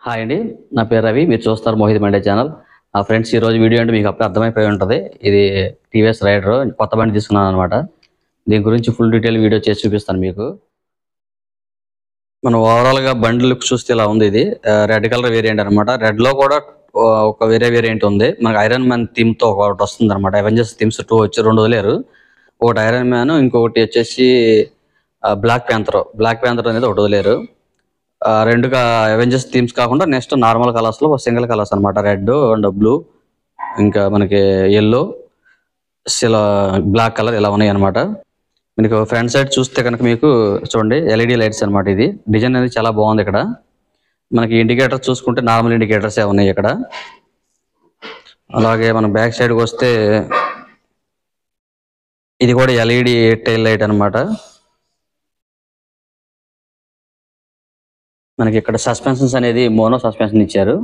Hi అండి, నా పేరు రవి. మీరు చూస్తారు మోహిత్ మండే ఛానల్. ఫ్రెండ్స్, ఈరోజు వీడియో అంటే మీకు అప్పుడు అర్థమైపోయి ఉంటుంది. ఇది టీవీఎస్ రైడర్ కొత్త బండి తీసుకున్నాను అనమాట. దీని గురించి ఫుల్ డీటెయిల్ వీడియో చేసి చూపిస్తాను మీకు. మనం ఓవరాల్గా బండి లుక్ చూస్తే ఇలా ఉంది. ఇది రెడ్ కలర్ వేరియంట్ అనమాట. రెడ్లో కూడా ఒక వేరే వేరియంట్ ఉంది. మనకి ఐరన్ మ్యాన్ థీమ్తో ఒకటి వస్తుంది అనమాట. అవెంజర్స్ థీమ్స్ 2 వచ్చి 2 వదిలేరు. ఒకటి ఐరన్ మ్యాన్, ఇంకొకటి వచ్చేసి బ్లాక్ ప్యాంథర్ అనేది ఒకటి వదిలేరు. రెండుగా అవెంజర్స్ థీమ్స్ కాకుండా నెక్స్ట్ నార్మల్ కలర్స్లో సింగిల్ కలర్స్ అనమాట. రెడ్ అండ్ బ్లూ, ఇంకా మనకి ఎల్లో, బ్లాక్ కలర్ ఇలా ఉన్నాయి అనమాట. మీకు ఫ్రంట్ సైడ్ చూస్తే కనుక మీకు చూడండి ఎల్ఈడి లైట్స్ అనమాట. ఇది డిజైన్ అనేది చాలా బాగుంది. ఇక్కడ మనకి ఇండికేటర్స్ చూసుకుంటే నార్మల్ ఇండికేటర్సే ఉన్నాయి ఇక్కడ. అలాగే మన బ్యాక్ సైడ్కి వస్తే ఇది కూడా ఎల్ఈడి టైల్ లైట్ అనమాట. మనకి ఇక్కడ సస్పెన్షన్స్ అనేది మోనో సస్పెన్షన్ ఇచ్చారు.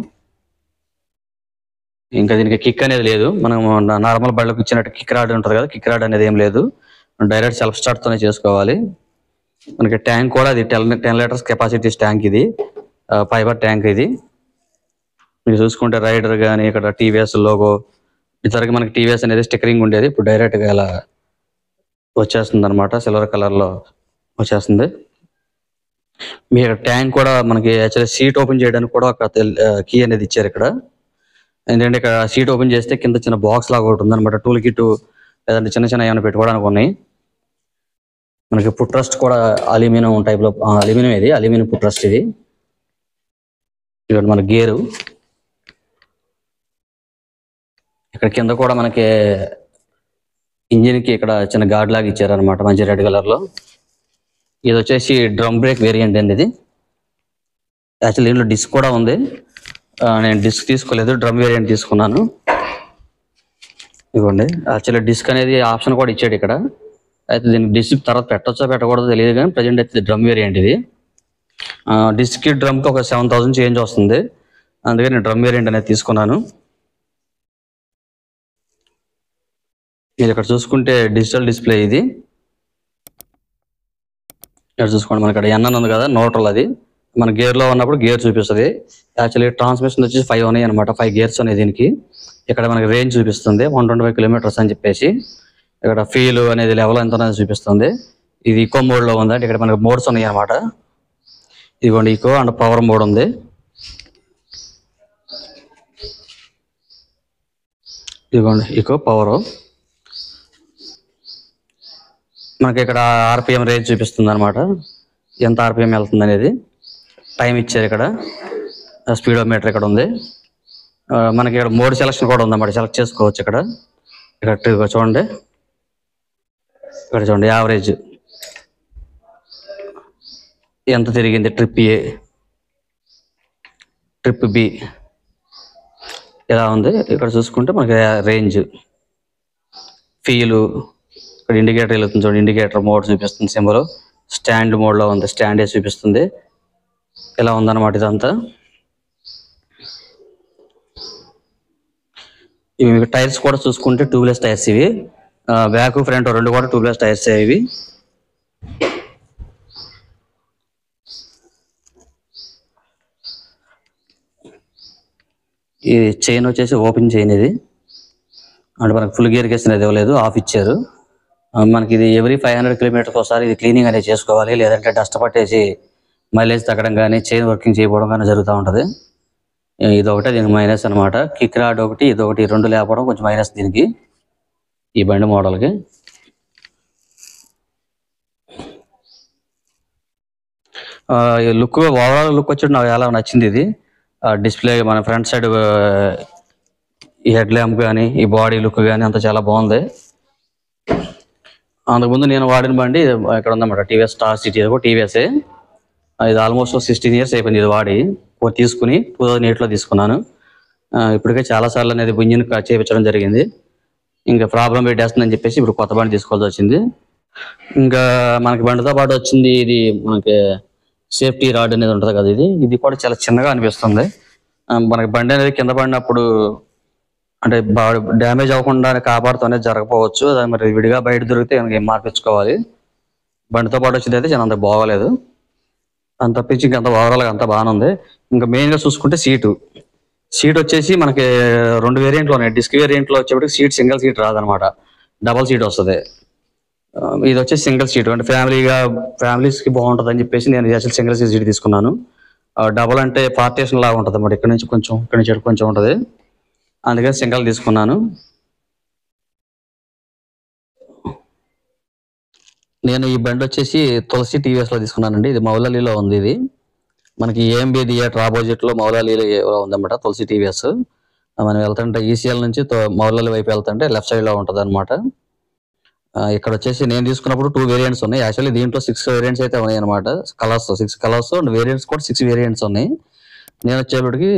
ఇంకా దీనికి కిక్ అనేది లేదు. మనం నార్మల్ బళ్ళకి ఇచ్చినట్టు కిక్ రాడ్ ఉంటుంది కదా, కిక్ రాడ్ అనేది ఏం లేదు. డైరెక్ట్ సెల్ఫ్ స్టార్ట్తోనే చేసుకోవాలి. మనకి ట్యాంక్ కూడా అది 10 లీటర్స్ కెపాసిటీ ట్యాంక్. ఇది ఫైబర్ ట్యాంక్. ఇది మీరు చూసుకుంటే రైడర్ కానీ ఇక్కడ టీవీఎస్ లోగో, ఇతరకి మనకి టీవీఎస్ అనేది స్టిక్కరింగ్ ఉండేది, ఇప్పుడు డైరెక్ట్గా ఇలా వచ్చేస్తుంది అనమాట. సిల్వర్ కలర్లో వచ్చేస్తుంది. మీ ట్యాంక్ కూడా మనకి యాక్చువల్లీ సీట్ ఓపెన్ చేయడానికి కూడా ఒక కీ అనేది ఇచ్చారు ఇక్కడ. ఎందుకంటే ఇక్కడ సీట్ ఓపెన్ చేస్తే కింద చిన్న బాక్స్ లాగా ఒకటి ఉందన్నమాట. టూల్ కిట్ లేదంటే చిన్న చిన్న ఏమైనా పెట్టుకోవడానికి ఉన్నాయి. మనకి ఫుట్ రెస్ట్ కూడా అల్యూమినియం టైప్లో, అల్యూమినియం ఫుట్ రెస్ట్. ఇది ఇక్కడ మన గేరు. ఇక్కడ కింద కూడా మనకి ఇంజిన్కి ఇక్కడ చిన్న గార్డ్ లాగా ఇచ్చారనమాట, మంచి రెడ్ కలర్లో. ఇది వచ్చేసి డ్రమ్ బ్రేక్ వేరియంట్ అండి. ఇది యాక్చువల్లీ దీంట్లో డిస్క్ కూడా ఉంది. నేను డిస్క్ తీసుకోలేదు, డ్రమ్ వేరియంట్ తీసుకున్నాను. ఇదిగోండి, యాక్చువల్లీ డిస్క్ అనేది ఆప్షన్ కూడా ఇచ్చాడు ఇక్కడ. అయితే దీనికి డిస్క్ తర్వాత పెట్టచ్చో పెట్టకూడదో తెలియదు, కానీ ప్రజెంట్ అయితే డ్రమ్ వేరియంట్. ఇది డిస్క్కి డ్రమ్కి ఒక 7000 చేంజ్ వస్తుంది. అందుకని నేను డ్రమ్ వేరియంట్ అనేది తీసుకున్నాను. మీరు ఇక్కడ చూసుకుంటే డిజిటల్ డిస్ప్లే. ఇది ఇక్కడ చూసుకోండి, మనకి ఇక్కడ ఎన్ ఉంది కదా, న్యూట్రల్. అది మన గేర్లో ఉన్నప్పుడు గేర్ చూపిస్తుంది. యాక్చువల్లీ ట్రాన్స్మిషన్ వచ్చేసి 5 ఉన్నాయి అనమాట. 5 గేర్స్ ఉన్నాయి దీనికి. ఇక్కడ మనకి రేంజ్ చూపిస్తుంది 125 కిలోమీటర్స్ అని చెప్పేసి. ఇక్కడ ఫీల్ అనేది లెవెల్ ఎంత అనేది చూపిస్తుంది. ఇది ఈకో మోడ్లో ఉంది. అంటే ఇక్కడ మనకి మోడ్స్ ఉన్నాయి అనమాట. ఇదిగోండి, ఈకో అండ్ పవర్ మోడ్ ఉంది. ఇదిగోండి ఈకో పవర్. మనకి ఇక్కడ ఆర్పిఎం రేంజ్ చూపిస్తుంది అనమాట, ఎంత ఆర్పిఎం వెళ్తుంది అనేది. టైం ఇచ్చారు ఇక్కడ. స్పీడోమీటర్ ఇక్కడ ఉంది. మనకి ఇక్కడ మోడ్ సెలక్షన్ కూడా ఉందన్నమాట, సెలెక్ట్ చేసుకోవచ్చు ఇక్కడ. ఇక్కడ చూడండి, ఇక్కడ చూడండి యావరేజ్ ఎంత తిరిగింది, ట్రిప్ ఏ, ట్రిప్ బి ఇలా ఉంది. ఇక్కడ చూసుకుంటే మనకి రేంజ్, ఫీలు, ఇక్కడ ఇండికేటర్ వెళ్తుంది చూడండి, ఇండికేటర్ మోడ్ చూపిస్తుంది సింబల్. స్టాండ్ మోడ్లో ఉంది, స్టాండ్ ఏ చూపిస్తుంది. ఇలా ఉందన్నమాట ఇదంతా. ఇవి మీకు టైర్స్ కూడా చూసుకుంటే ట్యూబ్లెస్ టైర్స్. ఇవి బ్యాక్ ఫ్రంట్ రెండు కూడా ట్యూబ్లెస్ టైర్స్. ఇవి ఈ చైన్ వచ్చేసి ఓపెన్ చైన్. ఇది అంటే మనకి ఫుల్ గేర్ కేసు అనేది ఇవ్వలేదు, ఆఫ్ ఇచ్చారు. మనకి ఇది ఎవ్రీ 500 కిలోమీటర్స్ ఒకసారి ఇది క్లీనింగ్ అనేది చేసుకోవాలి. లేదంటే డస్ట్ పట్టేసి మైలేజ్ తగ్గడం కానీ, చైన్ వర్కింగ్ చేయకపోవడం కానీ జరుగుతూ ఉంటుంది. ఇది ఒకటే దీనికి మైనస్ అనమాట. కిక్ రాడ్ ఒకటి, ఇది ఒకటి, 2 లేకపోవడం కొంచెం మైనస్ దీనికి, ఈ బండి మోడల్కి. లుక్, ఓవరాల్ లుక్ వచ్చి నాకు చాలా నచ్చింది. ఇది డిస్ప్లే, మన ఫ్రంట్ సైడ్ ఈ హెడ్ ల్యాంప్ కానీ, ఈ బాడీ లుక్ కానీ అంతా చాలా బాగుంది. అంతకుముందు నేను వాడిన బండి ఇక్కడ ఉందన్నమాట, టీవీఎస్ స్టార్ సిటీ. అది కూడా టీవీఎస్ఏ. ఇది ఆల్మోస్ట్ 16 ఇయర్స్ అయిపోయింది ఇది వాడి. తీసుకుని 2008లో తీసుకున్నాను. ఇప్పటికే చాలాసార్లు అనేది ఇంజిన్ చేయించడం జరిగింది. ఇంకా ప్రాబ్లం పెట్టేస్తుందని చెప్పేసి ఇప్పుడు కొత్త బండి తీసుకోవాల్సి వచ్చింది. ఇంకా మనకి బండితో పాటు వచ్చింది ఇది మనకి సేఫ్టీ రాడ్ అనేది ఉంటుంది కదా, ఇది కూడా చాలా చిన్నగా అనిపిస్తుంది. మనకి బండి అనేది కింద పడినప్పుడు అంటే డ్యామేజ్ అవ్వకుండా కాపాడుతూ అనేది జరగకపోవచ్చు. అది మరి విడిగా బయట దొరికితే మనకి మార్పించుకోవాలి. బండితో పాటు వచ్చింది అయితే చాలా అంత బాగోలేదు. అంత తప్పించి ఇంకంత ఓవరాల్గా అంతా బాగానే ఉంది. ఇంకా మెయిన్గా చూసుకుంటే సీట్ వచ్చేసి మనకి 2 వేరియంట్లు ఉన్నాయి. డిస్క్ వేరియంట్లో వచ్చేప్పటికి సీట్ సింగిల్ సీట్ రాదనమాట, డబల్ సీట్ వస్తుంది. ఇది వచ్చేసి సింగిల్ సీట్, అంటే ఫ్యామిలీస్కి బాగుంటుంది అని చెప్పేసి నేను అసలు సింగిల్ సీట్ తీసుకున్నాను. డబల్ అంటే పార్టీషన్ లాగా ఉంటుంది అన్నమాట, ఇక్కడ నుంచి కొంచెం ఉంటుంది, అందుకని సింగిల్ తీసుకున్నాను. నేను ఈ బండి వచ్చేసి తులసి టీవీఎస్లో తీసుకున్నానండి. ఇది మౌలాలీలో ఉంది. ఇది మనకి ఏఎంబి థియేటర్ ఆపోజిట్లో మౌలాలీలో ఉందన్నమాట తులసి టీవీఎస్. మనం వెళ్తుంటే ఈసీఎల్ నుంచి మౌలాలి వైపు వెళ్తుంటే లెఫ్ట్ సైడ్లో ఉంటుంది అనమాట. ఇక్కడ వచ్చేసి నేను తీసుకున్నప్పుడు 2 వేరియంట్స్ ఉన్నాయి. యాక్చువల్లీ దీంట్లో 6 వేరియంట్స్ అయితే ఉన్నాయి అనమాట. 6 కలర్స్ అండ్ వేరియంట్స్ కూడా 6 వేరియంట్స్ ఉన్నాయి. నేను వచ్చేప్పటికి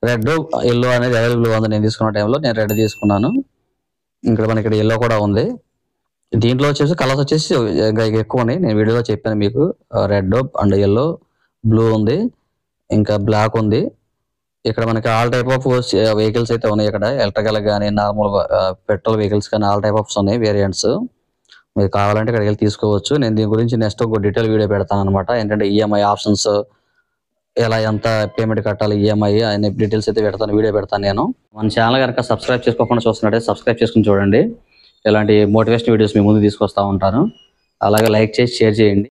రెడ్, ఎల్లో అనేది అవైలబుల్ ఉంది. నేను తీసుకున్న టైంలో నేను రెడ్ తీసుకున్నాను. ఇక్కడ ఎల్లో కూడా ఉంది. దీంట్లో వచ్చేసి కలర్స్ వచ్చేసి ఇంకా ఎక్కువ ఉన్నాయి. నేను వీడియోలో చెప్పాను మీకు. రెడ్ అండ్ ఎల్లో, బ్లూ ఉంది, ఇంకా బ్లాక్ ఉంది. ఇక్కడ మనకి ఆల్ టైప్ ఆఫ్ వెహికల్స్ అయితే ఉన్నాయి. ఇక్కడ ఎలక్ట్రికల్ కానీ నార్మల్ పెట్రోల్ వెహికల్స్ కానీ ఆల్ టైప్ ఆఫ్స్ ఉన్నాయి వేరియంట్స్. మీరు కావాలంటే ఇక్కడికి వెళ్ళి తీసుకోవచ్చు. నేను దీని గురించి నెక్స్ట్ ఒక డీటెయిల్ వీడియో పెడతాను అనమాట. ఏంటంటే ఈఎంఐ ఆప్షన్స్, ఎంత పేమెంట్ కట్టాలి, ఈఎంఐ అనే డీటెయిల్స్ అయితే వీడియో పెడతాను నేను. మన ఛానల్ కనుక సబ్స్క్రైబ్ చేసుకోకుండా చూస్తున్నట్టే సబ్స్క్రైబ్ చేసుకుని చూడండి. ఇలాంటి మోటివేషన్ వీడియోస్ మీ ముందు తీసుకొస్తా ఉంటాను. అలాగే లైక్ చేసి షేర్ చేయండి.